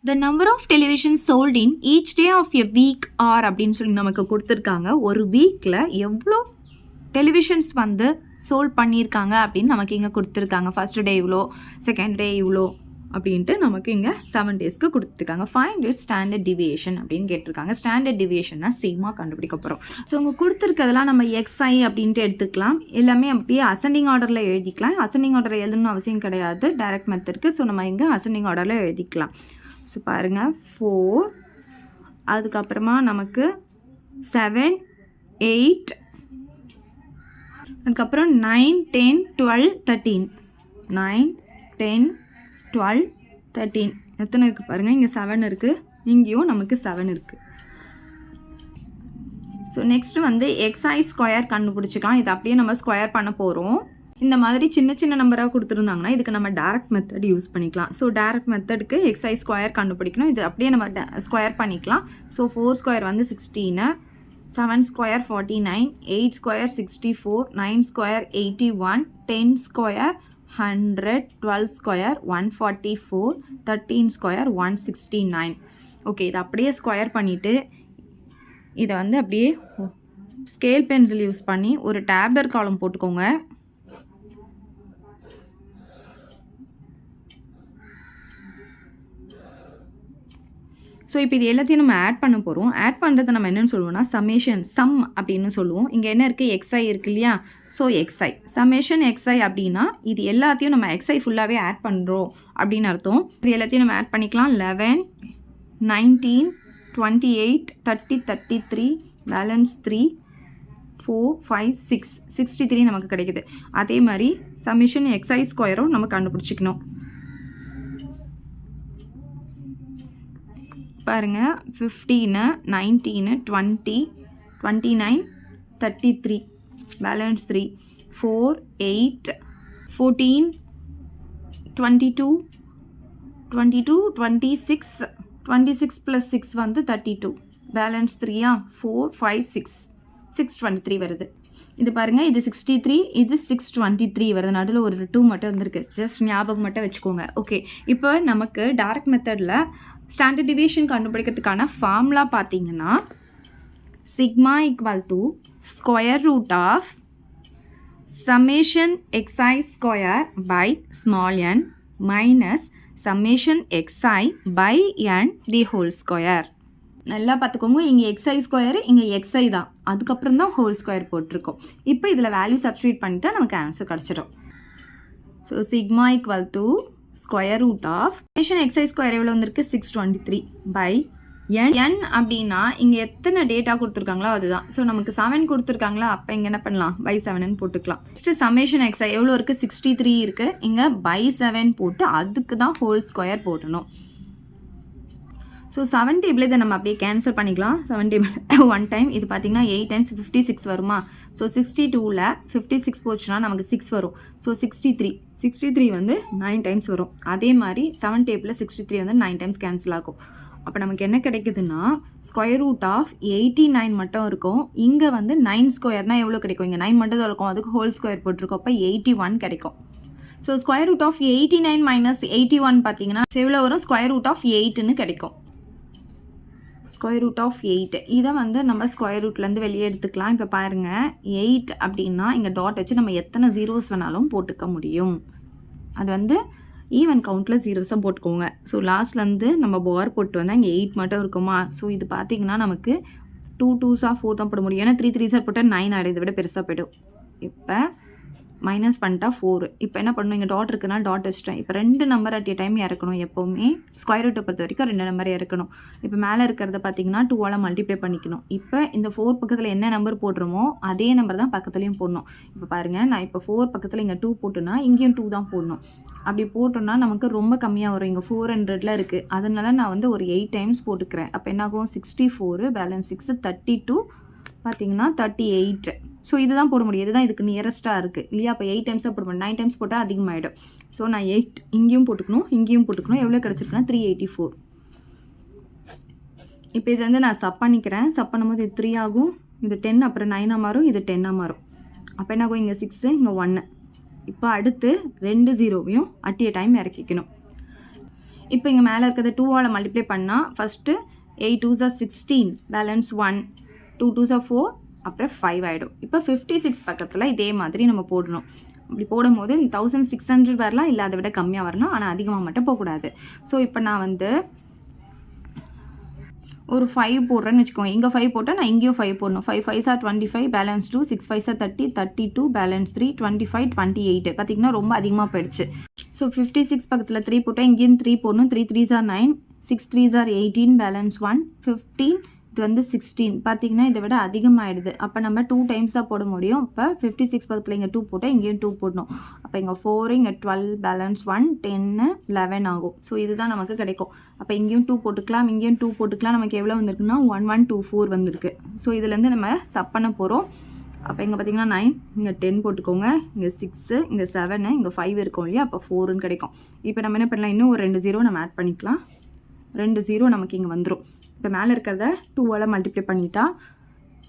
The number of televisions sold in each day of a week are அப்படின்னு சொல்லி நமக்கு கொடுத்துருக்காங்க. ஒரு வீக்கில் எவ்வளோ டெலிவிஷன்ஸ் வந்து சோல்ட் பண்ணியிருக்காங்க அப்படின்னு நமக்கு இங்கே கொடுத்துருக்காங்க. ஃபர்ஸ்ட் டே இவ்வளோ, செகண்ட் டே இவ்வளோ அப்படின்ட்டு நமக்கு இங்கே 7 டேஸ்க்கு கொடுத்துருக்காங்க. ஃபைண்ட் இட் ஸ்டாண்டர்ட் டிவியேஷன் அப்படின்னு கேட்டிருக்காங்க. ஸ்டாண்டர்ட் டிவியேஷன்னா சேமாக கண்டுபிடிக்க போகிறோம். ஸோ உங்கள் கொடுத்துருக்கிறதுலாம் நம்ம எக்ஸ்ஐ அப்படின்ட்டு எடுத்துக்கலாம். எல்லாமே அப்படியே அசெண்டிங் ஆர்டரில் எழுதிக்கலாம். அசெண்டிங் ஆர்டர் எழுதணும்னு அவசியம் கிடையாது, டைரக்ட் மெத்தட்க்கு. ஸோ நம்ம இங்கே அசெண்டிங் ஆர்டரில் எழுதிக்கலாம். ஸோ பாருங்கள் 4, அதுக்கப்புறமா நமக்கு 7, 8, அதுக்கப்புறம் 9, 10, 12, 13. 9, 10, 12, 13 எத்தனை இருக்குது பாருங்கள். இங்கே 7 இருக்குது, இங்கேயும் நமக்கு 7 இருக்குது. ஸோ நெக்ஸ்ட்டு வந்து எக்ஸ்ஐ ஸ்கொயர் கண்டுபிடிச்சிக்கலாம். இது அப்படியே நம்ம ஸ்கொயர் பண்ண போகிறோம். இந்த மாதிரி சின்ன சின்ன நம்பராக கொடுத்துருந்தாங்கன்னா இதுக்கு நம்ம டைரக்ட் மெத்தட் யூஸ் பண்ணிக்கலாம். ஸோ டைரக்ட் மெத்தடுக்கு எக்ஸ்ஐ ஸ்கொயர் கண்டுபிடிக்கணும். இது அப்படியே நம்ம ஸ்கொயர் பண்ணிக்கலாம். ஸோ 4 ஸ்கொயர் வந்து 16, 7 square 49, 8 square 64, 9 square 81, 10 square 100, 12 square 144, 13 square 169. Okay, இதை அப்படியே ஸ்கொயர் பண்ணிவிட்டு இதை வந்து அப்படியே ஸ்கேல் பென்சில் யூஸ் பண்ணி ஒரு டேப்லர் காலம் போட்டுக்கோங்க. ஸோ இப்போ இது எல்லாத்தையும் நம்ம ஆட் பண்ண போகிறோம். ஆட் பண்ணுறதை நம்ம என்னென்னு சொல்லுவோம்னா சம்மேஷன், சம் அப்படின்னு சொல்லுவோம். இங்கே என்ன இருக்குது, எக்ஸ்ஐ இருக்கு இல்லையா? ஸோ எக்ஸ்ஐ சம்மேஷன் எக்ஸ்ஐ அப்படின்னா இது எல்லாத்தையும் நம்ம எக்ஸ்ஐ ஃபுல்லாகவே ஆட் பண்ணுறோம் அப்படின்னு அர்த்தம். இது எல்லாத்தையும் நம்ம ஆட் பண்ணிக்கலாம். 11, 19, 28, 30, 33, பேலன்ஸ் 3, 4, 5, 6, 63 நமக்கு கிடைக்குது. அதே மாதிரி சம்மேஷன் எக்ஸ்ஐ ஸ்கொயரும் நம்ம கண்டுபிடிச்சிக்கணும். பாருங்கள் 15, 19, 20, 29, 33, பேலன்ஸ் 3, 4, 8, 14, 22, 22, 26, 26 + 6 வந்து 32, பேலன்ஸ் 3, 4, 5, 6, 623 வருது. இது பாருங்கள், இது 63, இது 623 வருது. நடுவில் ஒரு 2 மட்டும் வந்திருக்கு. ஜஸ்ட் ஞாபகம் மட்டும் வச்சுக்கோங்க. ஓகே, இப்போ நமக்கு டைரக்ட் மெத்தடில் ஸ்டாண்டர்ட் டிவியேஷன் கண்டுபிடிக்கிறதுக்கான ஃபார்முலா பார்த்தீங்கன்னா sigma = square root of summation x i square by small n minus summation x i by n the whole square. நல்லா பார்த்துக்கோங்க, இங்கே எக்ஸ்ஐ ஸ்கொயரு, இங்கே எக்ஸ்ஐ தான், அதுக்கப்புறம் தான் ஹோல் ஸ்கொயர் போட்டிருக்கோம். இப்போ இதில் வேல்யூ சப்ஸ்டியூட் பண்ணிட்டா நமக்கு ஆன்சர் கிடச்சிடும். So sigma = square root of summation x i square எவ்வளோ வந்திருக்கு, 623 பை n அப்படின்னா இங்கே எத்தனை டேட்டா கொடுத்துருக்காங்களோ அதுதான். ஸோ நமக்கு 7 கொடுத்துருக்காங்களா, அப்போ இங்கே என்ன பண்ணலாம், பை 7ன்னு போட்டுக்கலாம். ஃபஸ்ட்டு சம்மேஷன் எக்ஸ்ஐ எவ்வளோ இருக்குது, 63 இருக்குது. இங்கே பை 7 போட்டு அதுக்கு தான் ஹோல் ஸ்கொயர் போட்டணும். ஸோ 7 டேபிள் இதை நம்ம அப்படியே கேன்சல் பண்ணிக்கலாம். 7 டேபிள் 1 டைம், இது பார்த்திங்கன்னா 8 டைம்ஸ் 56 வருமா. ஸோ 62ல் 56 போச்சுன்னா நமக்கு 6 வரும். ஸோ 63 வந்து 9 டைம்ஸ் வரும். அதே மாதிரி 7 டேபிளில் 63 வந்து 9 டைம்ஸ் கேன்சல் ஆகும். அப்போ நமக்கு என்ன கிடைக்குதுன்னா ஸ்கொயர் ரூட் ஆஃப் 89 மட்டும் இருக்கும். இங்கே வந்து 9 ஸ்கொயர்னால் எவ்வளோ கிடைக்கும், இங்கே 9 மட்டும் தான் இருக்கும், அதுக்கு ஹோல் ஸ்கொயர் போட்டிருக்கோம். அப்போ 81 கிடைக்கும். So square root of 89 minus 81 பார்த்தீங்கன்னா எவ்வளோ வரும், ஸ்கொயர் ரூட் ஆஃப் 8ன்னு கிடைக்கும். ஸ்கொயர் ரூட் ஆஃப் 8 இதை வந்து நம்ம ஸ்கொயர் ரூட்லேருந்து வெளியே எடுத்துக்கலாம். இப்போ பாருங்கள் 8 அப்படின்னா இங்கே டாட் வச்சு நம்ம எத்தனை ஜீரோஸ் வேணாலும் போட்டுக்க முடியும். அது வந்து ஈவன் கவுண்ட்டில் ஜீரோஸாக போட்டுக்கோங்க. ஸோ லாஸ்ட்லேருந்து நம்ம பார் போட்டு வந்தால் இங்கே 8 மட்டும் இருக்குமா. ஸோ இது பார்த்திங்கன்னா நமக்கு 2 2s 4 தான் போட முடியும். ஏன்னா 3 3s போட்டால் 9 ஆகிடும், இதை விட பெருசாக போய்டும். இப்போ மைனஸ் பண்ணிட்டா 4. இப்போ என்ன பண்ணணும், இங்கே டாட் இருக்குன்னா டாட் வச்சுட்டேன். இப்போ 2 நம்பர் அட் டைம் இறக்கணும். எப்போவுமே ஸ்கொயர் ரூட்டை பொறுத்த வரைக்கும் 2 நம்பர் இறக்கணும். இப்போ மேலே இருக்கிறத பார்த்தீங்கன்னா 2ஆல் மல்டிப்ளை பண்ணிக்கணும். இப்போ இந்த 4 பக்கத்தில் என்ன நம்பர் போடுறோமோ அதே நம்பர் தான் பக்கத்துலேயும் போடணும். இப்போ பாருங்கள், நான் இப்போ 4 பக்கத்தில் இங்கே 2 போட்டுனா இங்கேயும் 2 தான் போடணும். அப்படி போட்டோன்னா நமக்கு ரொம்ப கம்மியாக வரும். இங்கே 400ல் இருக்குது, அதனால நான் வந்து ஒரு 8 டைம்ஸ் போட்டுக்கிறேன். அப்போ என்னாகும், 64 பேலன்ஸ் 6 32 பார்த்தீங்கன்னா 38. ஸோ இதுதான் போட முடியும், இதுதான் இதுக்கு நியரஸ்ட்டாக இருக்குது இல்லையா. அப்போ 8 டைம்ஸாக போட முடியும், 9 டைம்ஸ் போட்டால் அதிகமாகிடும். ஸோ நான் 8 இங்கேயும் போட்டுக்கணும், இங்கேயும் போட்டுக்கணும். எவ்வளோ கிடச்சிருக்குன்னா 384. இப்போ இது வந்து நான் சப் பண்ணிக்கிறேன். சப் பண்ணும்போது இது 3 ஆகும், இது 10, அப்புறம் 9 மாறும், இது 10 மாறும். அப்போ என்ன ஆகும், இங்கே 6, இங்கே 1. இப்போ அடுத்து 2 ஜீரோவையும் அட் எ டைம் இறக்கிக்கணும். இப்போ இங்கே மேலே இருக்கிறத 2ஆல் மல்டிப்ளை பண்ணால் first 8 2s are 16 balance 1 2 2s are 4 அப்புறம் 5 ஆகிடும். இப்போ 56 பக்கத்தில் இதே மாதிரி நம்ம போடணும். அப்படி போடும்போது 1600 வரலாம், இல்லை அதை விட கம்மியாக வரலாம், ஆனால் அதிகமாக மட்டும் போகக்கூடாது. ஸோ இப்போ நான் வந்து ஒரு 5 போடுறேன்னு வச்சுக்கோங்க. இங்கே 5 போட்டால் நான் இங்கேயும் 5 போடணும். 5 5s are 25 balance 2 6 5s are 30 32 balance 3 25 28. பார்த்திங்கன்னா ரொம்ப அதிகமாக போயிடுச்சு. ஸோ 56 பக்கத்தில் 3 போட்டால் இங்கேயும் 3 போடணும். 3 3s are 9 6 3s are 18 balance 1 15 இது வந்து 16. பார்த்திங்கன்னா இதை விட அதிகமாகிடுது. அப்போ நம்ம 2 டைம்ஸ் தான் போட முடியும். இப்போ 56 பக்கத்தில் இங்கே 2 போட்டால் இங்கேயும் 2 போடணும். அப்போ இங்கே 4 இங்கே 12 பேலன்ஸ் 1 10 11 ஆகும். ஸோ இதுதான் நமக்கு கிடைக்கும். அப்போ இங்கேயும் 2 போட்டுக்கலாம், இங்கேயும் 2 போட்டுக்கலாம். நமக்கு எவ்வளோ வந்திருக்குன்னா 1124 வந்திருக்கு. ஸோ இதுலேருந்து நம்ம சப் பண்ண போகிறோம். அப்போ இங்கே பார்த்திங்கன்னா 9 இங்கே 10 போட்டுக்கோங்க, இங்கே 6 இங்கே 7 இங்கே 5 இருக்கும் இல்லையா, அப்போ 4ன்னு கிடைக்கும். இப்போ நம்ம என்ன பண்ணலாம், இன்னும் ஒரு 2 0 நம்ம ஆட் பண்ணிக்கலாம். 2 0 நமக்கு இங்கே வந்துடும். இப்போ மேலே இருக்கிறத 2ஆல் மல்டிப்ளை பண்ணிட்டா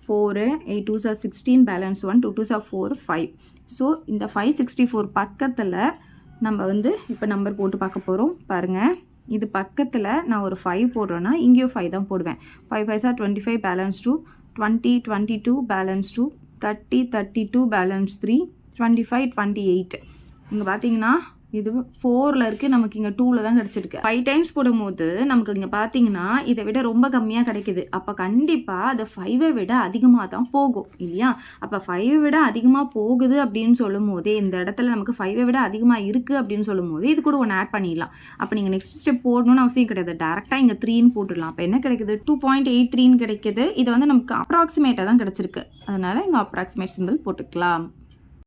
4 8 2s are 16 balance 1 2 2s are 4 5. So இந்த 564 பக்கத்தில் நம்ம வந்து இப்போ நம்பர் போட்டு பார்க்க போகிறோம். பாருங்கள், இது பக்கத்தில் நான் ஒரு 5 போடுறேன்னா இங்கேயும் 5 தான் போடுவேன். 5 5s are 25 balance 2 20 22 balance 2 30 32 balance 3 25 28. இங்கே பார்த்தீங்கன்னா இது 4ல் இருக்குது, நமக்கு இங்கே 2ல் தான் கிடச்சிருக்கு. 5 டைம்ஸ் போடும்போது நமக்கு இங்கே பார்த்தீங்கன்னா இதை விட ரொம்ப கம்மியாக கிடைக்கிது. அப்போ கண்டிப்பாக அது 5ஐ விட அதிகமாக தான் போகும் இல்லையா. அப்போ 5ஐ விட அதிகமாக போகுது அப்படின்னு சொல்லும் போதே, இந்த இடத்துல நமக்கு 5ஐ விட அதிகமாக இருக்குது அப்படின்னு சொல்லும் போது இது கூட ஒன்று ஆட் பண்ணிடலாம். அப்போ நீங்கள் நெக்ஸ்ட் ஸ்டெப் போடணும்னு அவசியம் கிடையாது, டேரெக்டாக இங்கே 3ன்னு போட்டுடலாம். அப்போ என்ன கிடைக்குது, 2.83 கிடைக்குது. இது வந்து நமக்கு அப்ராக்சிமேட்டாக தான் கிடச்சிருக்கு, அதனால் இங்கே அப்ராக்சிமேட் சிம்பிள் போட்டுக்கலாம்.